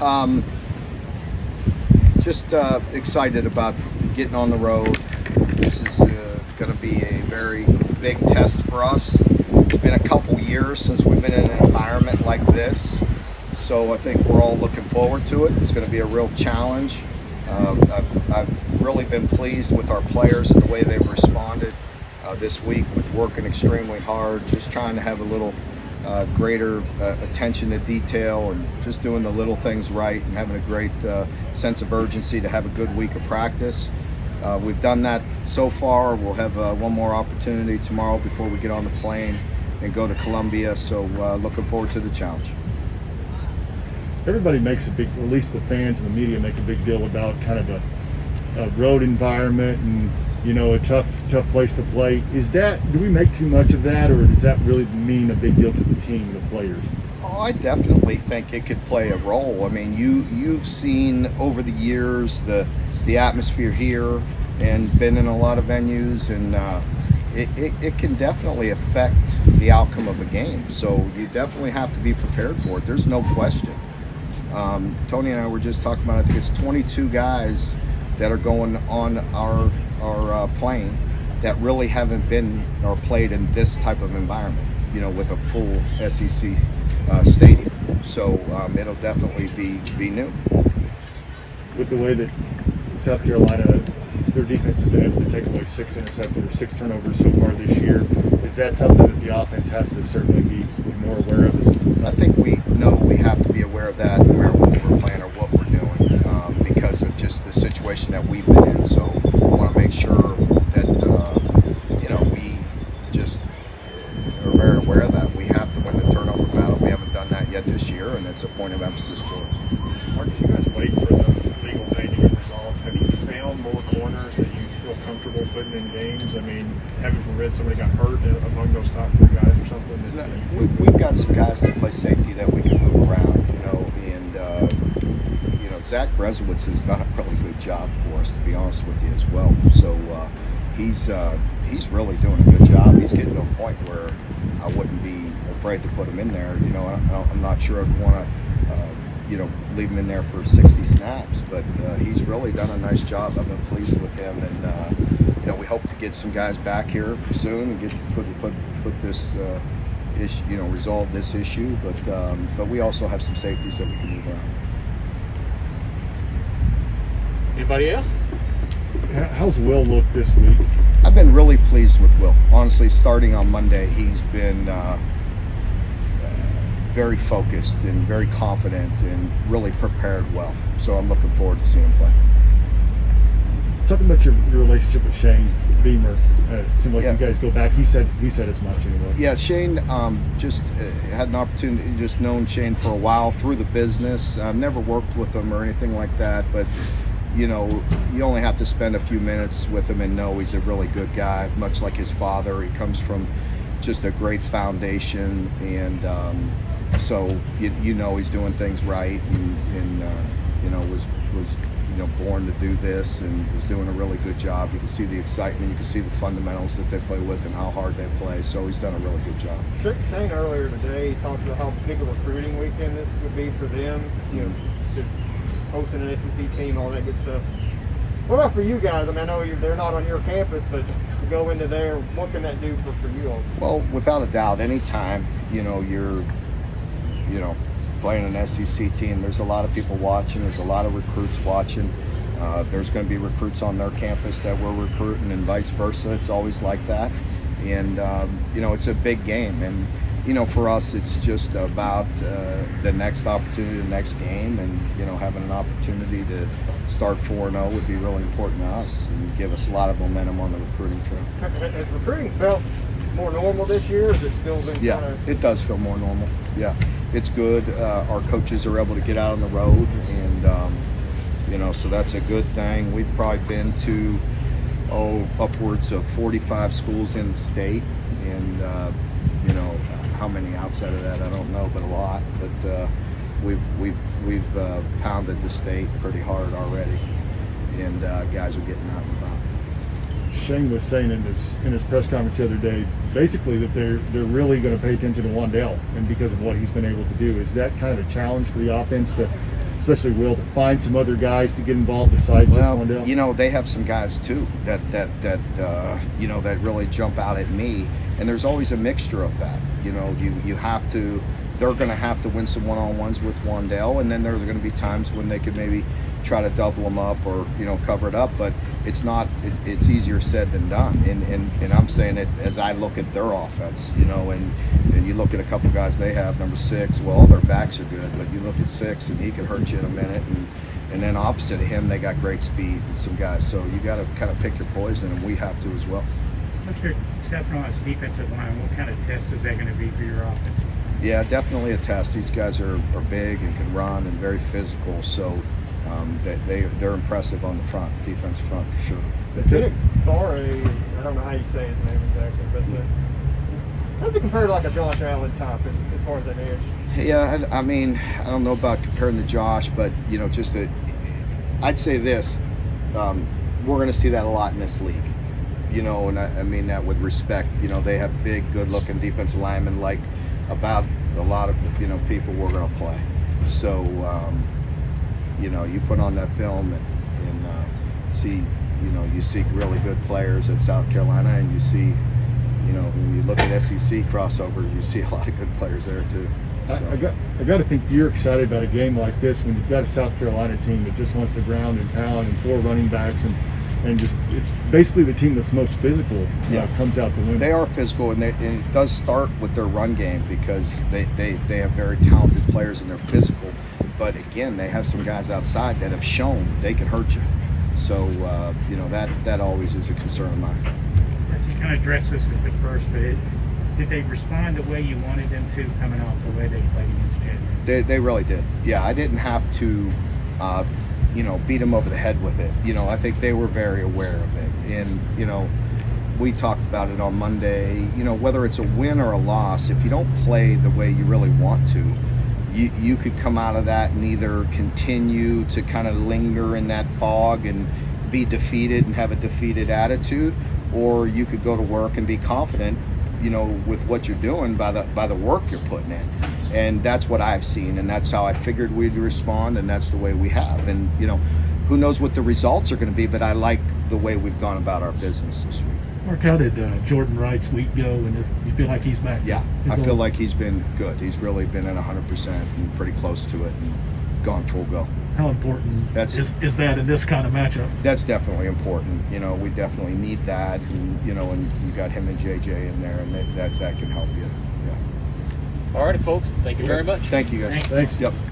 Um, just excited about getting on the road. This is going to be a very big test for us. It's been a couple years since we've been in an environment like this, so I think we're all looking forward to it. It's going to be a real challenge. I've really been pleased with our players and the way they've responded this week with working extremely hard, just trying to have a little greater attention to detail and just doing the little things right and having a great sense of urgency to have a good week of practice. We've done that so far. We'll have one more opportunity tomorrow before we get on the plane and go to Columbia, so looking forward to the challenge. Everybody makes a big, at least the fans and the media make a big deal about kind of a road environment and, you know, a tough place to play. Do we make too much of that, or does that really mean a big deal to the team, the players? Oh, I definitely think it could play a role. I mean, you've seen over the years the atmosphere here and been in a lot of venues, and it can definitely affect the outcome of a game. So you definitely have to be prepared for it. There's no question. Tony and I were just talking about, I think it's 22 guys that are going on our plane that really haven't been or played in this type of environment, you know, with a full SEC stadium. So it'll definitely be new. With the way that South Carolina, their defense has been able to take away 6 interceptions or 6 turnovers so far this year, is that something that the offense has to certainly be more aware of? I think we know we have to be aware of that no matter what we're playing or what we're doing, because of just the situation that we've been in. So we want to make sure that you know, we just are very aware of that. We have to win the turnover battle. We haven't done that yet this year, and it's a point of emphasis for us. Mark, as you guys wait for the legal thing to get resolved, have you found more corners that you feel comfortable putting in games? I mean, haven't forbid somebody got hurt among those top 3 guys or something? We've got some guys that play safety that we can move around, you know, and you know, Zach Brezowitz has done a really good job for us, to be honest with you, as well. So he's really doing a good job. He's getting to a point where I wouldn't be afraid to put him in there. You know, I'm not sure I'd want to you know, leave him in there for 60 snaps, but he's really done a nice job. I've been pleased with him, and you know, we hope to get some guys back here soon and put this issue, you know, resolve this issue. But we also have some safeties that we can move around. Anybody else? How's Will look this week? I've been really pleased with Will. Honestly, starting on Monday, he's been very focused and very confident and really prepared well. So I'm looking forward to seeing him play. Something about your relationship with Shane Beamer. It seemed like you guys go back. He said as much anyway. Yeah, Shane just had an opportunity, just known Shane for a while through the business. I've never worked with him or anything like that, but you know, you only have to spend a few minutes with him and know he's a really good guy, much like his father. He comes from just a great foundation, and so you know he's doing things right, and you know, was you know, born to do this and is doing a really good job. You can see the excitement, you can see the fundamentals that they play with and how hard they play. So he's done a really good job. Shane earlier today talked about how big a recruiting weekend this would be for them. You know, hosting an SEC team, all that good stuff. What about for you guys? I mean, I know they're not on your campus, but to go into there, what can that do for you all? Well, without a doubt, anytime, you know, you're, you know, playing an SEC team, there's a lot of people watching, there's a lot of recruits watching. There's going to be recruits on their campus that we're recruiting, and vice versa. It's always like that. And you know, it's a big game, and you know, for us, it's just about the next opportunity, the next game, and you know, having an opportunity to start 4-0 would be really important to us and give us a lot of momentum on the recruiting trail. Has recruiting felt more normal this year, or has it still been kind of... it does feel more normal. Yeah, it's good. Our coaches are able to get out on the road, and you know, so that's a good thing. We've probably been to upwards of 45 schools in the state, and you know, how many outside of that I don't know, but a lot. But we've pounded the state pretty hard already, and guys are getting out and about. Shane was saying in his press conference the other day, basically that they're really going to pay attention to Wandell, and because of what he's been able to do. Is that kind of a challenge for the offense to especially Will, to find some other guys to get involved besides just Well, Wandale? you know, they have some guys too that you know, that really jump out at me, and there's always a mixture of that. You know, you have to. They're going to have to win some one-on-ones with Wandale, and then there's going to be times when they could maybe try to double them up or, you know, cover it up. But it's not. It's easier said than done. And I'm saying it as I look at their offense, you know, and you look at a couple guys they have, number 6. Well, all their backs are good, but you look at 6, and he can hurt you in a minute. And then opposite of him, they got great speed and some guys. So you got to kind of pick your poison, and we have to as well. What's your stepping on this defensive line? What kind of test is that going to be for your offense? Yeah, definitely a test. These guys are big and can run and very physical. So they're impressive on the front, defense front for sure. Philip Barre, I don't know how you say his name exactly, but how does it compare to like a Josh Allen type as far as an edge? Yeah, I mean, I don't know about comparing to Josh, but you know, I'd say this: we're going to see that a lot in this league. You know, and I mean that with respect. You know, they have big, good-looking defensive linemen, like about a lot of people we're going to play. So you know, you put on that film and see, you know, you see really good players at South Carolina, and you see, you know, when you look at SEC crossovers, you see a lot of good players there too. So. I got to think you're excited about a game like this when you've got a South Carolina team that just wants the ground and pound and 4 running backs and just it's basically the team that's most physical comes out to win. They are physical, and it does start with their run game because they have very talented players and they're physical. But again, they have some guys outside that have shown they can hurt you. So you know, that always is a concern of mine. You kind of addressed this at the first, but did they respond the way you wanted them to, coming off the way they played against January? They really did. Yeah, I didn't have to, you know, beat them over the head with it. You know, I think they were very aware of it. And, you know, we talked about it on Monday. You know, whether it's a win or a loss, if you don't play the way you really want to, you could come out of that and either continue to kind of linger in that fog and be defeated and have a defeated attitude, or you could go to work and be confident, you know, with what you're doing by the work you're putting in. And that's what I've seen, and that's how I figured we'd respond, and that's the way we have. And, you know, who knows what the results are going to be, but I like the way we've gone about our business this week. Mark, how did Jordan Wright's week go, and you feel like he's back? Yeah, I feel like he's been good. He's really been at 100% and pretty close to it and gone full go. How important is that in this kind of matchup? That's definitely important. You know, we definitely need that, and you know, and you got him and JJ in there, and that can help you. Yeah. All righty, folks. Thank you very much. Thank you, guys. Thanks. Yep.